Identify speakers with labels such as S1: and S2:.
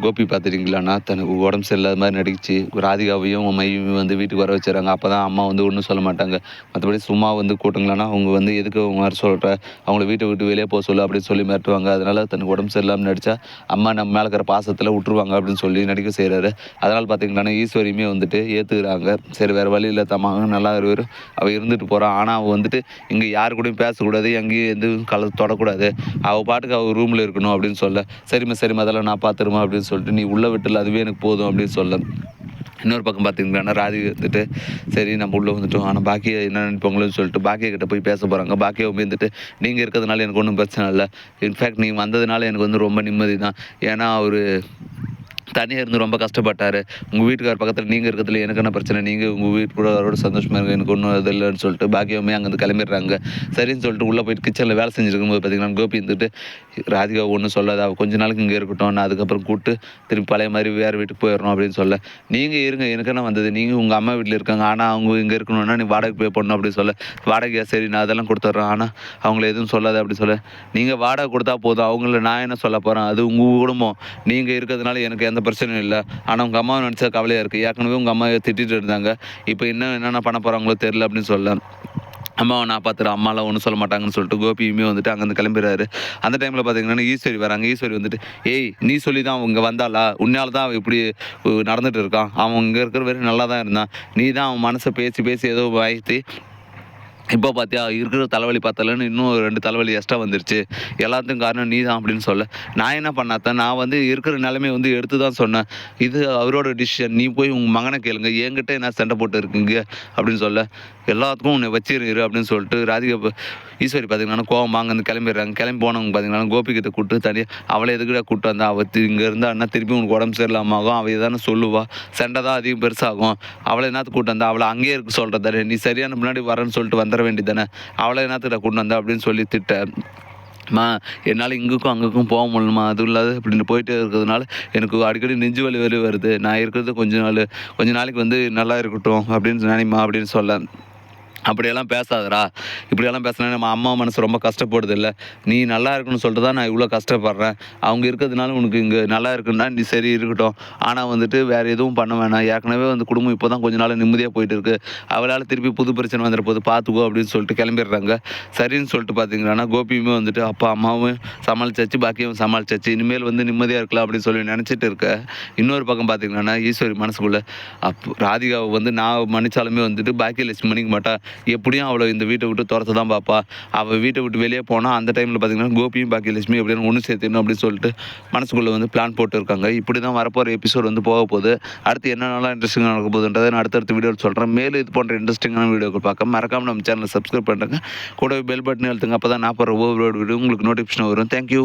S1: கோபி பார்த்துட்டீங்களாண்ணா தனக்கு உடம்பு சரியில்லாத மாதிரி நடிச்சு ராதிகாவையும் மையும் வந்து வீட்டுக்கு வர வச்சுறாங்க. அப்போ தான் அம்மா வந்து ஒன்றும் சொல்ல மாட்டாங்க. மற்றபடி சும்மா வந்து கூட்டங்களானா அவங்க வந்து எதுக்கு அவங்க மாதிரி சொல்கிற, அவங்கள வீட்டை விட்டு வெளியே போக சொல்லு அப்படின்னு சொல்லி மிரட்டுவாங்க. அதனால் தனக்கு உடம்பு சரியில்லாமல் நடித்தா அம்மா நம்ம மேலே இருக்கிற பாசத்தில் விட்டுருவாங்க அப்படின்னு சொல்லி நடிக்க செய்கிறாரு. அதனால் பார்த்தீங்களாண்ணா ஈஸ்வரியுமே வந்துட்டு ஏற்றுக்கிறாங்க. சரி வேறு வழி இல்லை தம்மாக நல்லா இருவர் அவள் இருந்துட்டு போகிறான். ஆனால் அவள் வந்துட்டு இங்கே யாரு கூடயும் பேசக்கூடாது, எங்கேயும் எதுவும் தொடக்கூடாது, அவள் பாட்டுக்கு அவள் ரூமில் இருக்கணும் அப்படின்னு சொல்ல, சரிம்மா அதெல்லாம் நான் பார்த்துருமா அப்படின்னு சொல்லிட்டு நீ உள்ளே விட்டுல அதுவே எனக்கு போதும் அப்படின்னு சொல்ல. இன்னொரு பக்கம் பார்த்தீங்கன்னா ராதி வந்துட்டு சரி நம்ம உள்ளே வந்துட்டோம், ஆனால் பாக்கியை என்ன நினைப்பாங்களோன்னு சொல்லிட்டு பாக்கிய கிட்ட போய் பேச போகிறாங்க. பாக்கியை வந்துட்டு நீங்கள் இருக்கிறதுனால எனக்கு ஒன்றும் பிரச்சனை இல்லை, இன்ஃபேக்ட் நீங்கள் வந்ததுனால எனக்கு வந்து ரொம்ப நிம்மதி தான். ஏன்னா அவர் தனியாக இருந்து ரொம்ப கஷ்டப்பட்டார். உங்கள் வீட்டுக்கார் பக்கத்தில் நீங்கள் இருக்கிறதுல எனக்கு என்ன பிரச்சனை, நீங்கள் உங்கள் வீட்டு கூட அவரோட சந்தோஷமாக இருக்குது, எனக்கு ஒன்றும் இது இல்லைன்னு சொல்லிட்டு பாக்கியமே அங்கேருந்து கிளம்பிடுறாங்க. சரின்னு சொல்லிட்டு உள்ளே போயிட்டு கிச்சனில் வேலை செஞ்சுருக்கும்போது பார்த்தீங்கன்னா கோபி இருந்துட்டு ராதிகா ஒன்றும் சொல்லாத, அவள் கொஞ்ச நாளைக்கு இங்கே இருக்கட்டும், நான் அதுக்கப்புறம் கூப்பிட்டு திரும்பி பழைய மாதிரி வேறு வீட்டுக்கு போயிடணும் அப்படின்னு சொல்ல, நீங்கள் இருங்க எனக்கு என்ன வந்தது, நீங்கள் உங்கள் அம்மா வீட்டில் இருக்காங்க, ஆனால் அவங்க இங்கே இருக்கணும்னா நீ வாடகை பே பண்ணணும் அப்படின்னு சொல்ல, வாடகையா சரி நான் அதெல்லாம் கொடுத்துட்றேன், ஆனால் அவங்கள எதுவும் சொல்லாத அப்படி சொல்ல, நீங்கள் வாடகை கொடுத்தா போதும், அவங்கள நான் என்ன சொல்ல போகிறேன், அது உங்கள் குடும்பம், நீங்கள் இருக்கிறதுனால எனக்கு எந்த பிரச்சனையும் இல்லை, ஆனால் உங்கள் அம்மாவை நினச்சா கவலையாக இருக்குது, ஏற்கனவே உங்கள் அம்மாவை திட்டிகிட்டு இருந்தாங்க, இப்போ என்னென்ன பண்ண போகிறாங்களோ தெரில அப்படின்னு சொல்ல, அம்மாவை நான் பார்த்துறேன், அம்மாலாம் ஒன்றும் சொல்ல மாட்டாங்கன்னு சொல்லிட்டு கோபியுமே வந்துட்டு அங்கேருந்து கிளம்பிடுறாரு. அந்த டைமில் பார்த்தீங்கன்னா ஈஸ்வரி வராங்க. ஈஸ்வரி வந்துட்டு ஏய் நீ சொல்லி தான் அவங்க வந்தாளா, உன்னால் தான் அவன் இப்படி நடந்துகிட்டு இருக்கான், அவன் இங்கே இருக்கிற வரையும் நல்லா தான் இருந்தான், நீ தான் அவன் மனசை பேசி ஏதோ வாய்த்து இப்போ பார்த்தியா இருக்கிற தலைவலி பார்த்தாலன்னு இன்னும் 2 தலைவலி எக்ஸ்ட்ரா வந்துருச்சு, எல்லாத்துக்கும் காரணம் நீ தான் அப்படின்னு சொல்ல, நான் என்ன பண்ணாதான் நான் வந்து இருக்கிற நிலைமை வந்து எடுத்து தான் சொன்னேன், இது அவரோட டிசிஷன், நீ போய் உங்கள் மகனை கேளுங்க, என்கிட்ட என்ன சண்டை போட்டு இருக்குங்க அப்படின்னு சொல்ல, எல்லாத்துக்கும் உன்னை வச்சிரு அப்படின்னு சொல்லிட்டு ராதிகா ஈஸ்வரி பார்த்தீங்கன்னா கோவம் அங்கேருந்து கிளம்பிடுறாங்க. கிளம்பி போனவங்க பார்த்தீங்கன்னா கோபிக்கிட்ட கூப்பிட்டு தனியாக அவளை எதுக்கிட்ட கூப்பிட்டு வந்தா, அவள் இங்கே இருந்தான்னா திருப்பி உனக்கு உடம்பு சரியில்லாமல் ஆகும், அவள் எதானே சொல்லுவா, சண்டை தான் அதிகம் பெருசாகும், அவளை என்னத்துக்கு கூப்பிட்டு வந்தா, அவளை அங்கேயே இருக்க சொல்கிறதாரு, நீ சரியான முன்னாடி வரேன்னு சொல்லிட்டு வந்துட வேண்டியதானே, அவளை என்னத்துக்கிட்ட கூப்பிட்டு வந்தா அப்படின்னு சொல்லி திட்டம்மா, என்னால் இங்குக்கும் அங்குக்கும் போக முடியலமா, அதுவும் இல்லாத இப்படின்னு போயிட்டே இருக்கிறதுனால எனக்கு அடிக்கடி நெஞ்சு வலி வருது, நான் இருக்கிறது கொஞ்ச நாளைக்கு வந்து நல்லா இருக்கட்டும் அப்படின்னு நினைமா அப்படின்னு சொல்ல, அப்படியெல்லாம் பேசாதடா, இப்படியெல்லாம் பேசினா நம்ம அம்மா மனசு ரொம்ப கஷ்டப்படுது இல்லை, நீ நல்லா இருக்கணும்னு சொல்லிட்டு தான் நான் இவ்வளோ கஷ்டப்படுறேன், அவங்க இருக்கிறதுனால உனக்கு இங்கே நல்லா இருக்குன்னா நீ சரி இருக்கட்டும், ஆனால் வந்துட்டு வேறு எதுவும் பண்ண வேணாம், ஏற்கனவே வந்து குடும்பம் இப்போ தான் கொஞ்ச நாள் நிம்மதியாக போயிட்டு இருக்குது, அவளால் திருப்பி புது பிரச்சனை வந்துட போது பார்த்துக்கோ அப்படின்னு சொல்லிட்டு கிளம்பிடுறாங்க. சரின்னு சொல்லிட்டு பார்த்தீங்கன்னா கோபியுமே வந்துட்டு அப்பா அம்மாவும் சமாளிச்சாச்சு, பாக்கியும் சமாளிச்சாச்சு, இனிமேல் வந்து நிம்மதியாக இருக்கலாம் அப்படின்னு சொல்லி நினச்சிட்டு இருக்க. இன்னொரு பக்கம் பார்த்தீங்கன்னா ஈஸ்வரி மனசுக்குள்ளே ராதிகாவை வந்து நான் மன்னிச்சாலுமே வந்துட்டு பாக்கியலட்சுமி மன்னிக்க மாட்டா, எப்படியும் அவளை இந்த வீட்டை விட்டு துரத்த தான் பார்ப்பா, அவள் வீட்டை விட்டு வெளியே போனால் அந்த டைமில் பார்த்தீங்கன்னா கோபியும் பாக்கியலட்சுமி எப்படின்னு ஒன்று சேர்த்துணும் அப்படின்னு சொல்லிட்டு மனசுக்குள்ளே வந்து பிளான் போட்டு இருக்காங்க. இப்படி தான் வரப்போகிற எபிசோட் வந்து போக போகுது. அடுத்து என்னென்னலாம் இன்ட்ரெஸ்டிங்காக நடக்க போகுதுன்றதை நான் அடுத்தடுத்த வீடியோவில் சொல்கிறேன். மேலும் இது போன்ற இன்ட்ரெஸ்டிங்கான வீடியோக்கள் பார்க்க மறக்காமல் நம்ம சேனலை சப்ஸ்கிரைப் பண்ணுறேங்க, கூட பெல் பட்டன் அழுத்துங்க, அப்போ தான் நான் போகிற ஒவ்வொரு வீடியோ உங்களுக்கு நோட்டிஃபிகேஷன் வரும். தேங்க்யூ.